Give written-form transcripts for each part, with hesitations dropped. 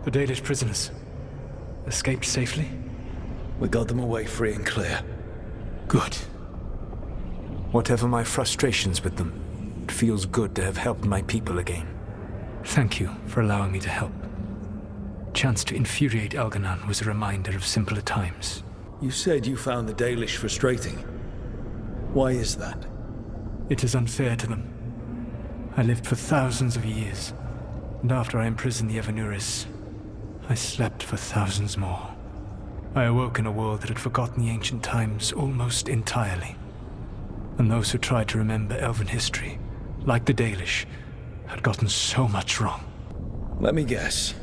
The Dalish prisoners escaped safely? We got them away free and clear. Good. Whatever my frustrations with them, it feels good to have helped my people again. Thank you for allowing me to help. Chance to infuriate Elganon was a reminder of simpler times. You said you found the Dalish frustrating. Why is that? It is unfair to them. I lived for thousands of years, and after I imprisoned the Evanuris, I slept for thousands more. I awoke in a world that had forgotten the ancient times almost entirely. And those who tried to remember Elven history, like the Dalish, had gotten so much wrong. Let me guess.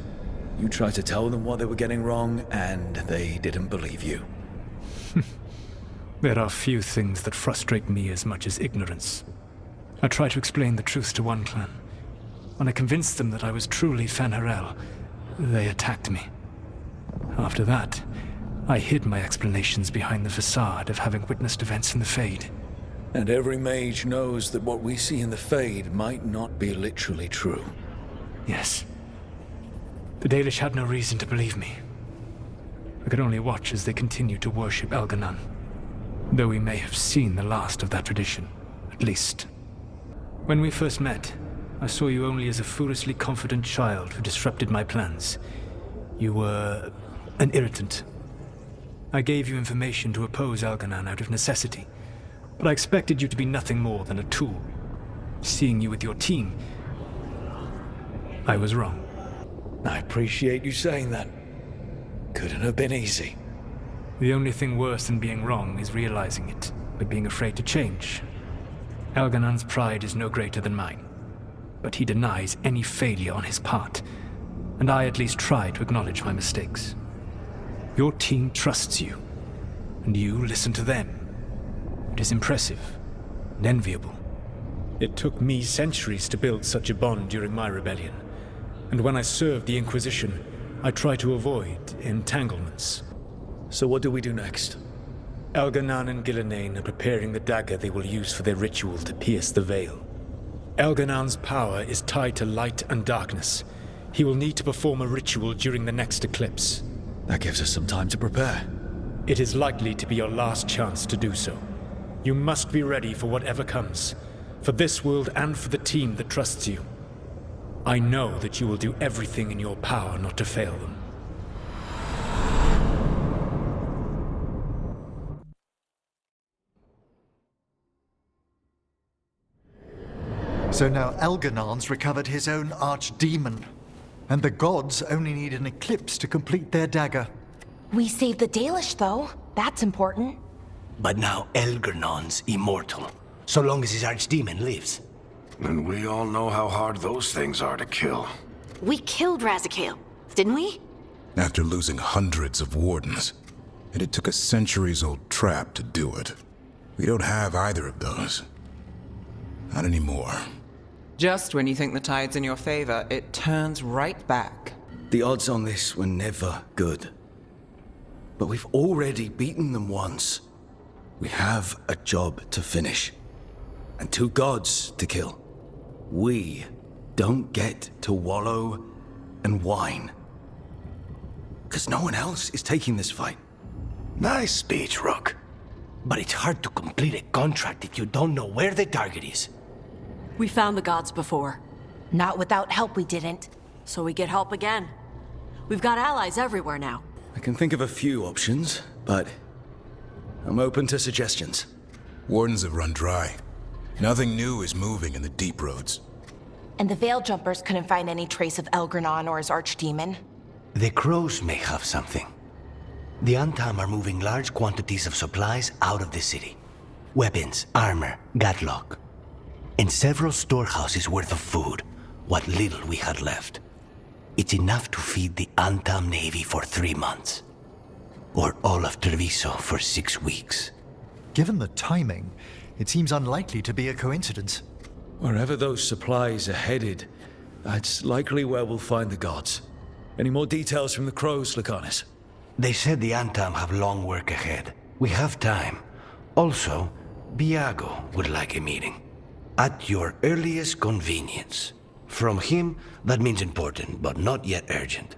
You tried to tell them what they were getting wrong, and they didn't believe you. There are few things that frustrate me as much as ignorance. I tried to explain the truth to one clan. When I convinced them that I was truly Fen'Harel, they attacked me. After that, I hid my explanations behind the facade of having witnessed events in the Fade. And every mage knows that what we see in the Fade might not be literally true. Yes. The Dalish had no reason to believe me. I could only watch as they continued to worship Elganon, though we may have seen the last of that tradition, at least. When we first met, I saw you only as a foolishly confident child who disrupted my plans. You were an irritant. I gave you information to oppose Elganon out of necessity, but I expected you to be nothing more than a tool. Seeing you with your team, I was wrong. I appreciate you saying that. Couldn't have been easy. The only thing worse than being wrong is realizing it, but being afraid to change. Elganon's pride is no greater than mine, but he denies any failure on his part, and I at least try to acknowledge my mistakes. Your team trusts you, and you listen to them. It is impressive and enviable. It took me centuries to build such a bond during my rebellion, and when I served the Inquisition, I tried to avoid entanglements. So what do we do next? Elganon and Gillenane are preparing the dagger they will use for their ritual to pierce the veil. Elganon's power is tied to light and darkness. He will need to perform a ritual during the next eclipse. That gives us some time to prepare. It is likely to be your last chance to do so. You must be ready for whatever comes, for this world and for the team that trusts you. I know that you will do everything in your power not to fail them. So now Elganon's recovered his own archdemon, and the gods only need an eclipse to complete their dagger. We saved the Dalish, though. That's important. But now Elganon's immortal, so long as his archdemon lives. And we all know how hard those things are to kill. We killed Razikale, didn't we? After losing hundreds of wardens, and it took a centuries-old trap to do it. We don't have either of those. Not anymore. Just when you think the tide's in your favor, it turns right back. The odds on this were never good. But we've already beaten them once. We have a job to finish. And 2 gods to kill. We don't get to wallow and whine. 'Cause no one else is taking this fight. Nice speech, Rook. But it's hard to complete a contract if you don't know where the target is. We found the gods before, Not without help, we didn't. so we get help again. We've got allies everywhere now. I can think of a few options, but I'm open to suggestions. Wardens have run dry. Nothing new is moving in the deep roads. And the Veil Jumpers couldn't find any trace of Elganon or his archdemon. The crows may have something. The Antam are moving large quantities of supplies out of the city. Weapons, armor, gatlock. And several storehouses worth of food, what little we had left. It's enough to feed the Antam Navy for 3 months. Or all of Treviso for 6 weeks. Given the timing, it seems unlikely to be a coincidence. Wherever those supplies are headed, that's likely where we'll find the gods. Any more details from the crows, Lucanus? They said the Antam have long work ahead. We have time. Also, Biago would like a meeting. At your earliest convenience. From him, that means important, but not yet urgent.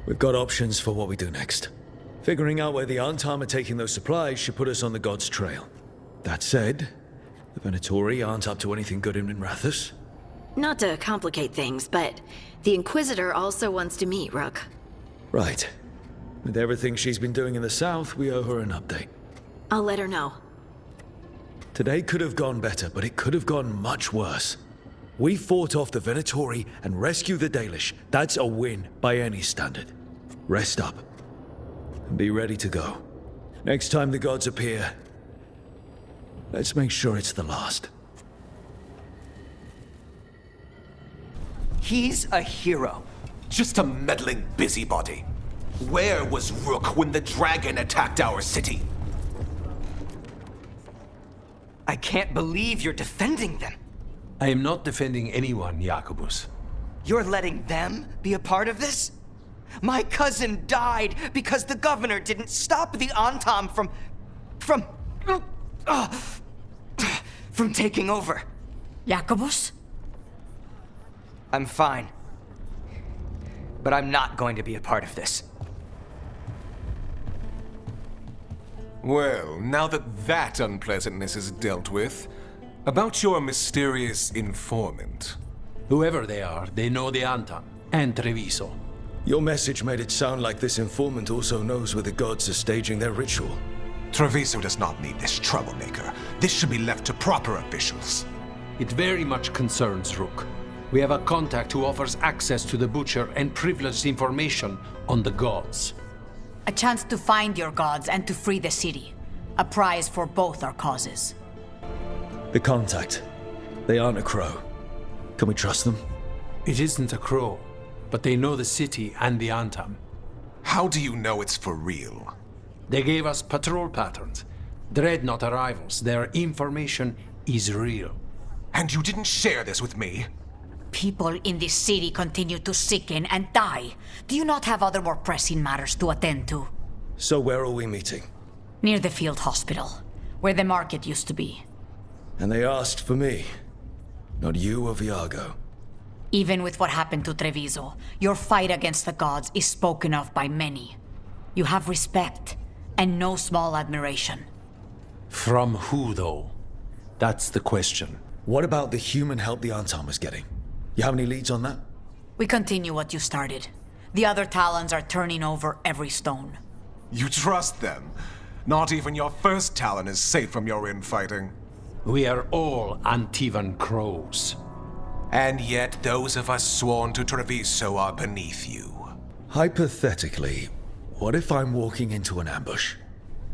We've got options for what we do next. Figuring out where the Antam are taking those supplies should put us on the God's trail. That said, the Venatori aren't up to anything good in Rathus. Not to complicate things, but the Inquisitor also wants to meet Rook. Right. With everything she's been doing in the south, we owe her an update. I'll let her know. Today could have gone better, but it could have gone much worse. We fought off the Venatori and rescued the Dalish. That's a win by any standard. Rest up. And be ready to go. Next time the gods appear, let's make sure it's the last. He's a hero. Just a meddling busybody. Where was Rook when the dragon attacked our city? I can't believe you're defending them. I am not defending anyone, Jacobus. You're letting them be a part of this? My cousin died because the governor didn't stop the Antam from taking over. Jacobus? I'm fine. But I'm not going to be a part of this. Well, now that unpleasantness is dealt with, about your mysterious informant. Whoever they are, they know the Antam and Treviso. Your message made it sound like this informant also knows where the gods are staging their ritual. Treviso does not need this troublemaker. This should be left to proper officials. It very much concerns Rook. We have a contact who offers access to the Butcher and privileged information on the gods. A chance to find your gods and to free the city. A prize for both our causes. The contact. They aren't a crow. Can we trust them? It isn't a crow, but they know the city and the Antam. How do you know it's for real? They gave us patrol patterns. Dreadnought arrivals. Their information is real. And you didn't share this with me? People in this city continue to sicken and die. Do you not have other more pressing matters to attend to? So where are we meeting? Near the field hospital, where the market used to be. And they asked for me. Not you or Viago. Even with what happened to Treviso, your fight against the gods is spoken of by many. You have respect, and no small admiration. From who, though? That's the question. What about the human help the Antam was getting? You have any leads on that? We continue what you started. The other Talons are turning over every stone. You trust them? Not even your first Talon is safe from your infighting. We are all Antivan crows. And yet those of us sworn to Treviso are beneath you. Hypothetically, what if I'm walking into an ambush?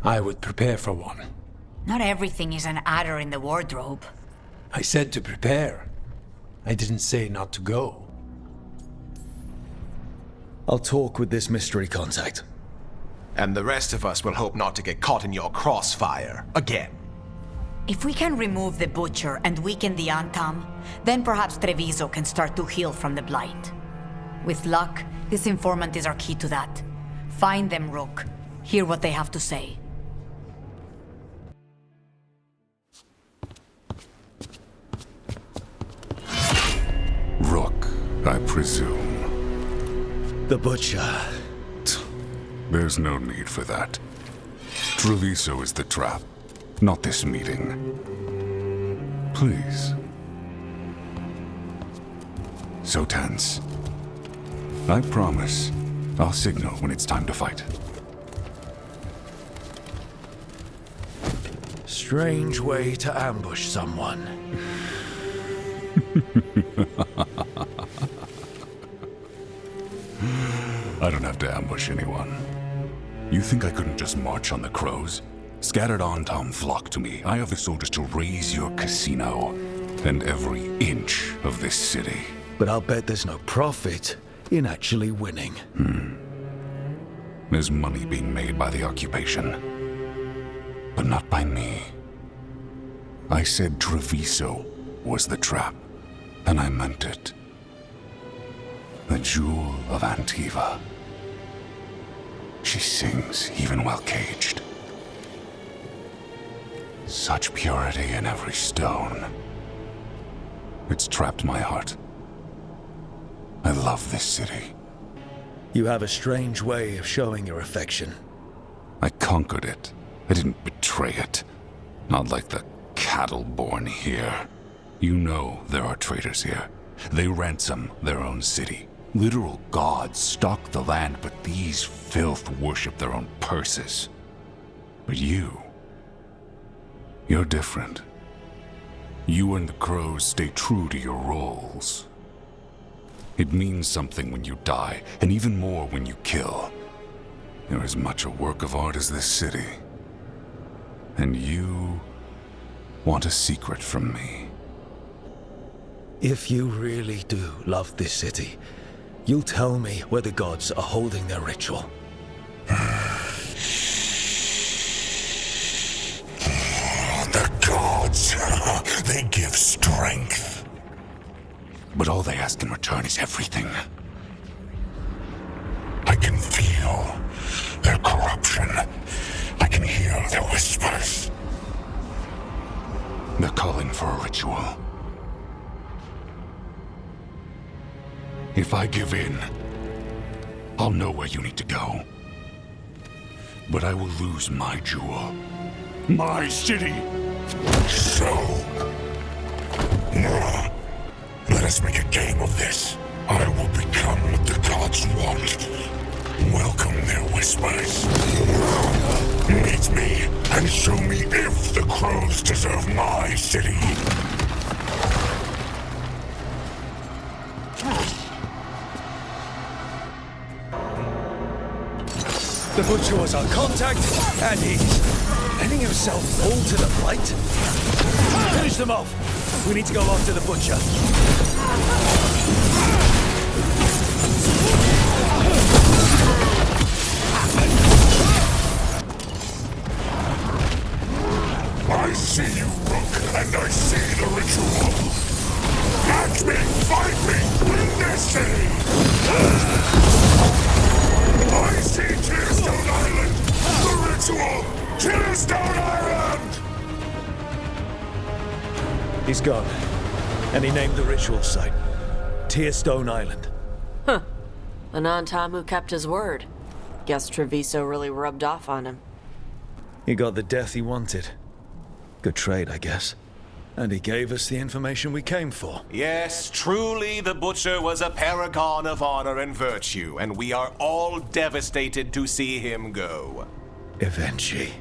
I would prepare for one. Not everything is an adder in the wardrobe. I said to prepare. I didn't say not to go. I'll talk with this mystery contact. And the rest of us will hope not to get caught in your crossfire again. If we can remove the Butcher and weaken the Antam, then perhaps Treviso can start to heal from the blight. With luck, this informant is our key to that. Find them, Rook. Hear what they have to say. Rook, I presume. The Butcher. There's no need for that. Treviso is the trap, not this meeting. Please. So tense. I promise, I'll signal when it's time to fight. Strange way to ambush someone. I don't have to ambush anyone. You think I couldn't just march on the crows? Scattered Antam flock to me. I have the soldiers to raise your casino and every inch of this city. But I'll bet there's no profit in actually winning. There's money being made by the occupation, but not by me. I said Treviso was the trap, and I meant it. The jewel of Antiva. She sings even while caged. Such purity in every stone. It's trapped my heart. I love this city. You have a strange way of showing your affection. I conquered it. I didn't betray it. Not like the cattle born here. You know there are traitors here. They ransom their own city. Literal gods stalk the land, but these filth worship their own purses. But you're different. You and the crows stay true to your roles. It means something when you die, and even more when you kill. You're as much a work of art as this city. And you want a secret from me. If you really do love this city, you'll tell me where the gods are holding their ritual. The gods, they give strength. But all they ask in return is everything. I can feel their corruption. I can hear their whispers. They're calling for a ritual. If I give in, I'll know where you need to go. But I will lose my jewel. My city! So... let us make a game of this. I will become what the gods want. Welcome their whispers. Meet me and show me if the crows deserve my city. The Butcher was our contact, and he's letting himself fall to the Blight. Finish them off! We need to go after the Butcher. I see you, Rook, and I see the ritual. Match me, fight me, win this city! I see Tearstone Island! The ritual! Tearstone Island! He's gone. And he named the ritual site Tearstone Island. Huh. An Antam who kept his word. Guess Treviso really rubbed off on him. He got the death he wanted. Good trade, I guess. And he gave us the information we came for. Yes, truly the Butcher was a paragon of honor and virtue, and we are all devastated to see him go. Eventually.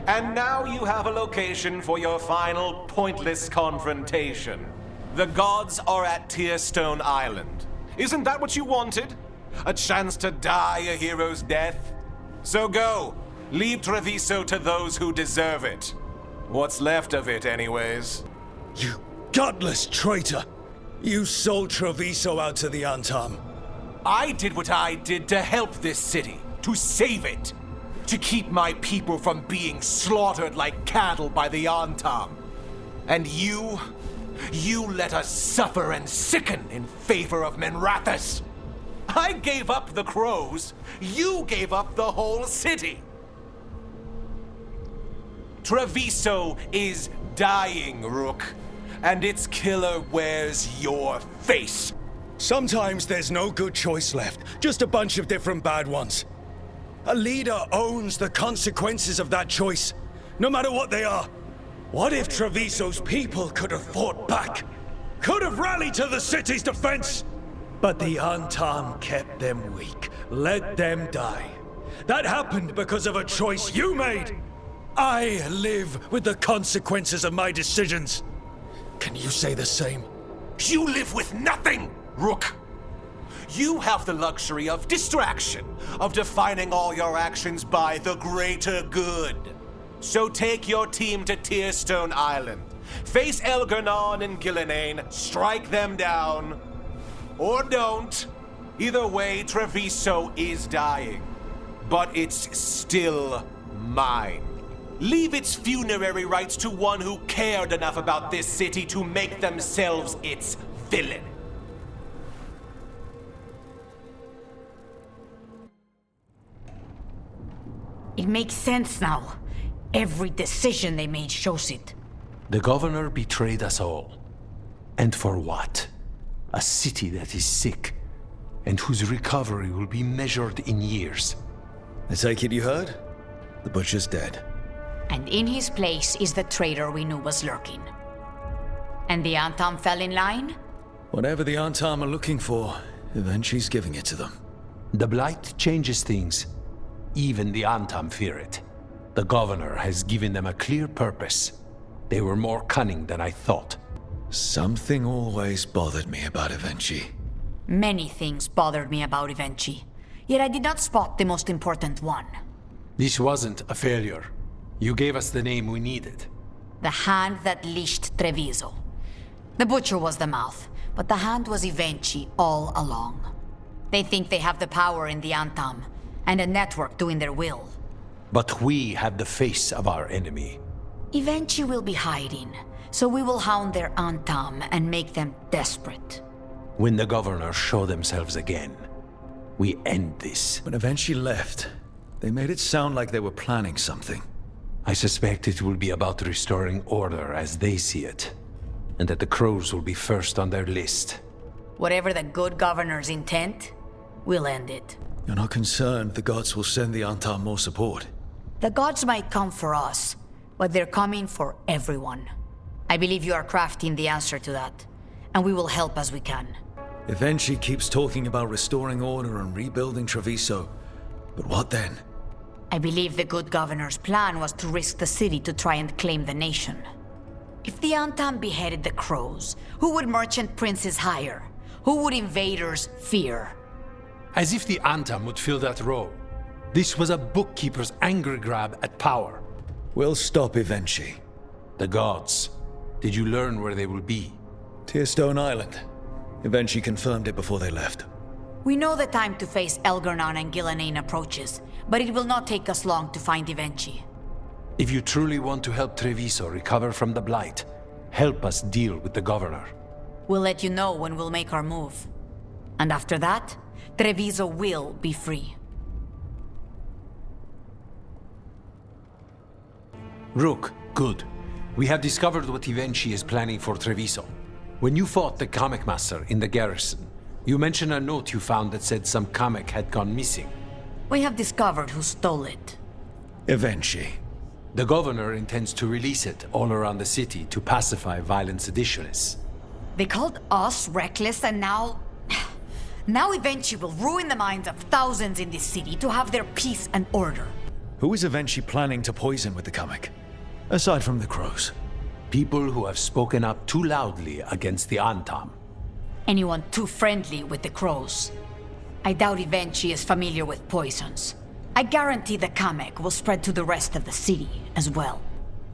And now you have a location for your final pointless confrontation. The gods are at Tearstone Island. Isn't that what you wanted? A chance to die a hero's death? So go, leave Treviso to those who deserve it. What's left of it, anyways. You godless traitor! You sold Treviso out to the Antam. I did what I did to help this city, to save it, to keep my people from being slaughtered like cattle by the Antam. And you let us suffer and sicken in favor of Minrathous. I gave up the crows, you gave up the whole city. Treviso is dying, Rook, and its killer wears your face. Sometimes there's no good choice left, just a bunch of different bad ones. A leader owns the consequences of that choice, no matter what they are. What if Treviso's people could have fought back? Could have rallied to the city's defense? But the Antam kept them weak, let them die. That happened because of a choice you made. I live with the consequences of my decisions. Can you say the same? You live with nothing, Rook. You have the luxury of distraction, of defining all your actions by the greater good. So take your team to Tearstone Island. Face Elgernon and Gillinane, strike them down. Or don't. Either way, Treviso is dying. But it's still mine. Leave its funerary rites to one who cared enough about this city to make themselves its villain. It makes sense now. Every decision they made shows it. The governor betrayed us all. And for what? A city that is sick. and whose recovery will be measured in years. I take it you heard? The Butcher's dead. And in his place is the traitor we knew was lurking. And the Antam fell in line? Whatever the Antam are looking for, Eventu's giving it to them. The Blight changes things. Even the Antam fear it. The Governor has given them a clear purpose. They were more cunning than I thought. Something always bothered me about Evenchi. Many things bothered me about Evenchi, yet I did not spot the most important one. This wasn't a failure. You gave us the name we needed. The hand that leashed Treviso. The Butcher was the mouth, but the hand was Evenchi all along. They think they have the power in the Antam, and a network doing their will. But we have the face of our enemy. Evenchi will be hiding, so we will hound their Antam and make them desperate. When the Governors show themselves again, we end this. When Evenchi left, they made it sound like they were planning something. I suspect it will be about restoring order as they see it, and that the Crows will be first on their list. Whatever the good Governor's intent, we'll end it. You're not concerned the gods will send the Antam more support? The gods might come for us, but they're coming for everyone. I believe you are crafting the answer to that, and we will help as we can. Evenchi keeps talking about restoring order and rebuilding Treviso, but what then? I believe the good Governor's plan was to risk the city to try and claim the nation. If the Antam beheaded the Crows, who would merchant princes hire? Who would invaders fear? As if the Antam would fill that role. This was a bookkeeper's angry grab at power. We'll stop Evenchi. The gods. Did you learn where they will be? Tearstone Island. Evenchi confirmed it before they left. We know the time to face Elgarnon and Gillanane approaches, but it will not take us long to find Evenchi. If you truly want to help Treviso recover from the Blight, help us deal with the Governor. We'll let you know when we'll make our move. And after that, Treviso will be free. Rook, good. We have discovered what Evenchi is planning for Treviso. When you fought the Kamek Master in the garrison, you mentioned a note you found that said some Kamek had gone missing. We have discovered who stole it. Evenchi. The Governor intends to release it all around the city to pacify violent seditionists. They called us reckless, and now... Now Evenchi will ruin the minds of thousands in this city to have their peace and order. Who is Evenchi planning to poison with the Kamek? Aside from the Crows. People who have spoken up too loudly against the Antam. Anyone too friendly with the Crows. I doubt Evenchi is familiar with poisons. I guarantee the Kamek will spread to the rest of the city as well.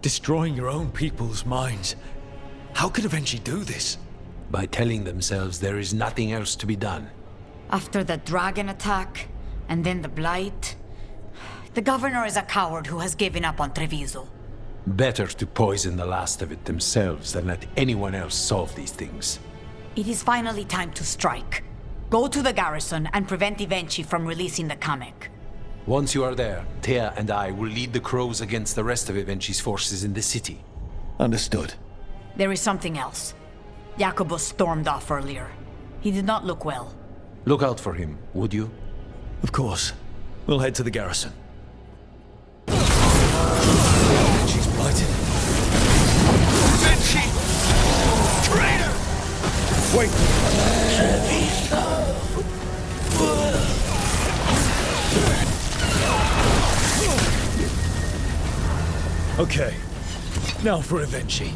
Destroying your own people's minds. How could Evenchi do this? By telling themselves there is nothing else to be done. After the dragon attack, and then the Blight... The Governor is a coward who has given up on Treviso. Better to poison the last of it themselves than let anyone else solve these things. It is finally time to strike. Go to the garrison and prevent Evenchi from releasing the Kamek. Once you are there, Thea and I will lead the Crows against the rest of Evenchi's forces in the city. Understood. There is something else. Jacobus stormed off earlier. He did not look well. Look out for him, would you? Of course. We'll head to the garrison. She's blighted. Evenchi! Traitor! Wait! Okay. Now for Evenchi.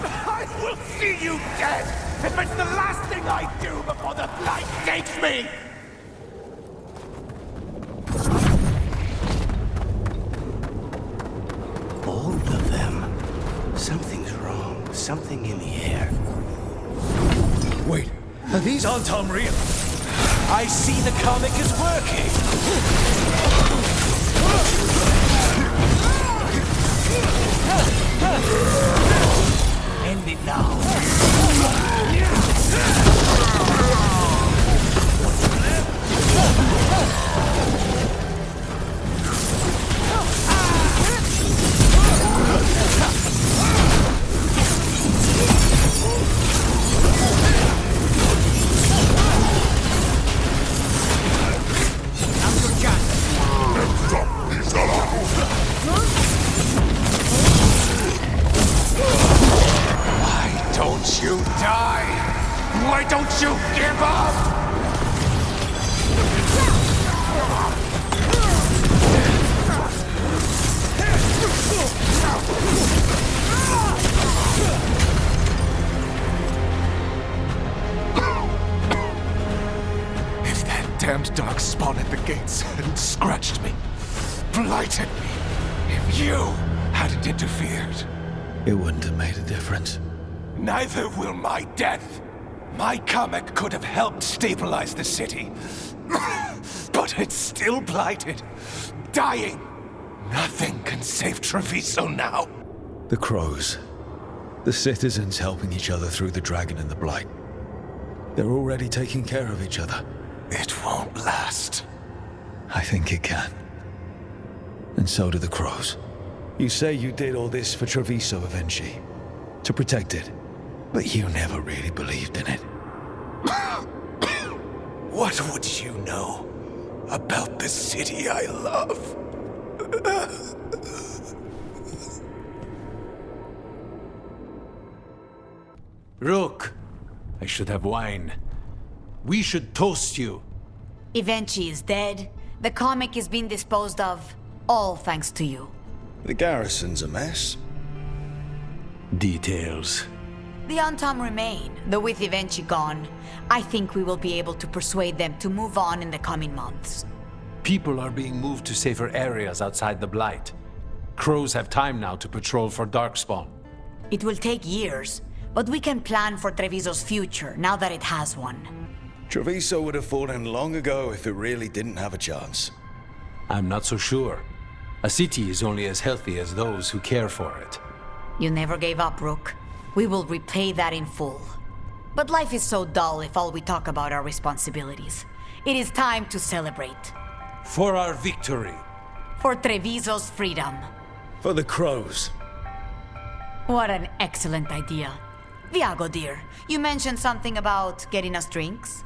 I will see you dead! If it's the last thing I do before the Blight takes me! Both of them. Something's wrong. Something in the air. Wait, are these Antam real? I see the comic is working! End it now. why don't you give up? If that damned dark spawn at the gates hadn't scratched me, blighted me, if you hadn't interfered, it wouldn't have made a difference. Neither will my death. My comet could have helped stabilize the city. But it's still blighted, dying. Nothing can save Treviso now. The crows. The citizens helping each other through the dragon and the blight. They're already taking care of each other. It won't last. I think it can. And so do the crows. You say you did all this for Treviso, Avenchi. To protect it. But you never really believed in it. What would you know about the city I love? Rook, I should have wine. We should toast you. Evenchi is dead. The comic is being disposed of. All thanks to you. The garrison's a mess. Details. The Antam remain, though with Evenchi gone, I think we will be able to persuade them to move on in the coming months. People are being moved to safer areas outside the Blight. Crows have time now to patrol for Darkspawn. It will take years, but we can plan for Treviso's future now that it has one. Treviso would have fallen long ago if it really didn't have a chance. I'm not so sure. A city is only as healthy as those who care for it. You never gave up, Rook. We will repay that in full. But life is so dull if all we talk about are responsibilities. It is time to celebrate. For our victory. For Treviso's freedom. For the crows. What an excellent idea. Viago, dear, you mentioned something about getting us drinks?